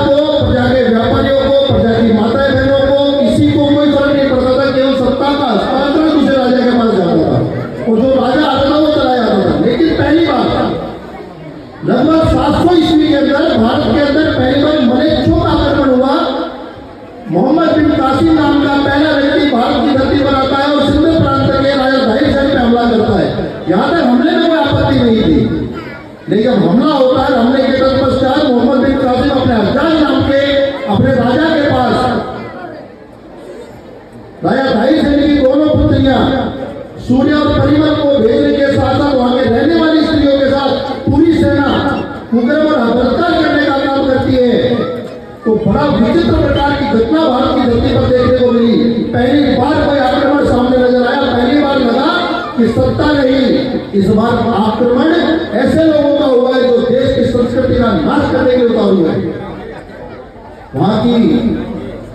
को, प्रजा के व्यापारियों को, प्रजा की माताएं बहनों को, किसी को कोई फर्क नहीं पड़ता था। केवल सत्ता का हस्तांतरण दूसरे राजा के पास जाता था और जो राजा आता था वो चलाया जाता था। लेकिन पहली बार लगभग 700 ईस्वी के अंदर भारत के अंदर पहली बार मलेच्छों का आक्रमण हुआ। मोहम्मद बिन कासिम नाम का पहला व्यक्ति भारत की धरती पर आता है और सिंध प्रांत के राजा दाहिर शाह पे हमला करता है। यहाँ तक हमले में कोई आपत्ति नहीं थी, लेकिन हमला होता है। हमले के तत्पश्चात मोहम्मद बिन कासिम अपने हज्जाज नाम के अपने राजा के पास, राजा दाहिर शाह की दोनों पुत्रियां सूर्य और परिमल को भेजने के साथ साथ वहां के रहने वाली स्त्रियों के साथ पूरी सेना कुकर्म और हत्या करने का काम करती है। तो बड़ा विचित्र प्रकार की घटना भारत की धरती पर देखने को मिली। पहली बार कोई आक्रमण सामने नजर आया। पहली बार लगा कि सत्ता नहीं, इस बार आक्रमण ऐसे लोगों का हुआ है जो देश की संस्कृति का नाश करने के लिए उतार हुआ है। वहां की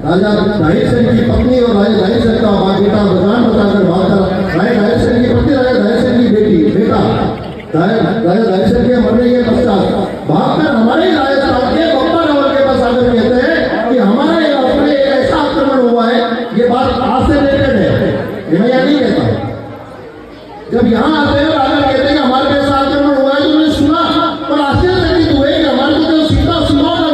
राजा दाहिर शाह की पत्नी और राजा दाहिर शाह का बेटा बजान बताकर भागता। राजा दाहिर शाह की पत्नी, राजा दाहिर शाह की बेटा राजा दाहिर शाह के मरने के पश्चात भागकर हमारे राजस्थान के बप्पा रावल के पास आकर कहते हैं कि हमारे इलाके में एक ऐसा आक्रमण हुआ है। ये बात आज से रिलेटेड है, ये मैं यह नहीं कहता। जब यहाँ आते हैं और आकर कहते हैं कि हमारे कैसा आक्रमण हुआ है, तो उन्होंने सुना और आश्चर्यचकित हुए कि हमारे तो जो सीधा सीमा का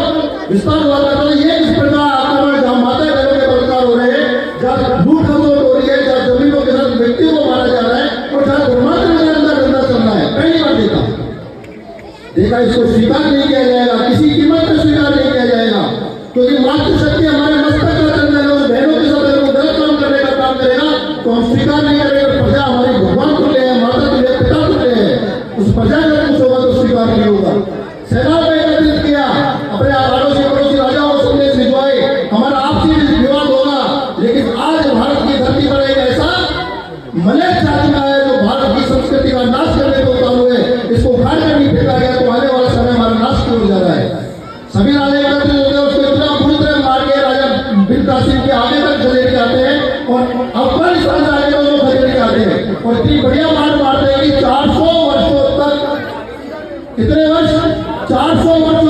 विस्तार हुआ करता था, ये किस प्रकार आक्रमण, जहाँ माता बहनों के बलात्कार हो रहे हैं, जहाँ लूट खसोट हो रही है, जहाँ जमीनों के साथ व्यक्तियों को मारा जा रहा है और जहाँ धर्मांतर के अंदर धंधा चल रहा है। पहली बार देखा, इसको स्वीकार नहीं किया जाएगा, किसी कीमत पर स्वीकार नहीं किया जाएगा, क्योंकि मातृशक्ति हमारे मस्तक का चंदन है। उस बहनों के साथ अगर वो गलत काम करने का काम करेगा तो हम स्वीकार नहीं करेंगे। प्रजा हमारी भगवान तुल्य है, माता तुल्य, पिता तुल्य है, उस प्रजा का कुछ होगा तो स्वीकार नहीं होगा। सेनाओं को एकत्रित किया, अपने आड़ोसी पड़ोसी राजाओं को संदेश भिजवाए, हमारा आपसी विवाद होगा। लेकिन आज भारत की धरती पर एक ऐसा मलेच्छ जाति का है जो भारत की संस्कृति का नाश करने को उतारू है। इसको उखाड़ कर नहीं फेंका गया तो आने वाला समय हमारा नाश की ओर जा रहा है। सभी राजा एकत्रित होते हैं, उसको इतना बुरी तरह मार के राजा बिन कासिम के आगे तक खदेड़ के आते हैं और अफगानिस्तान से आगे तक खदेड़ के आते हैं और इतनी बढ़िया मार मारते हैं कि 400 वर्षों तक, कितने वर्ष, 400 वर्षों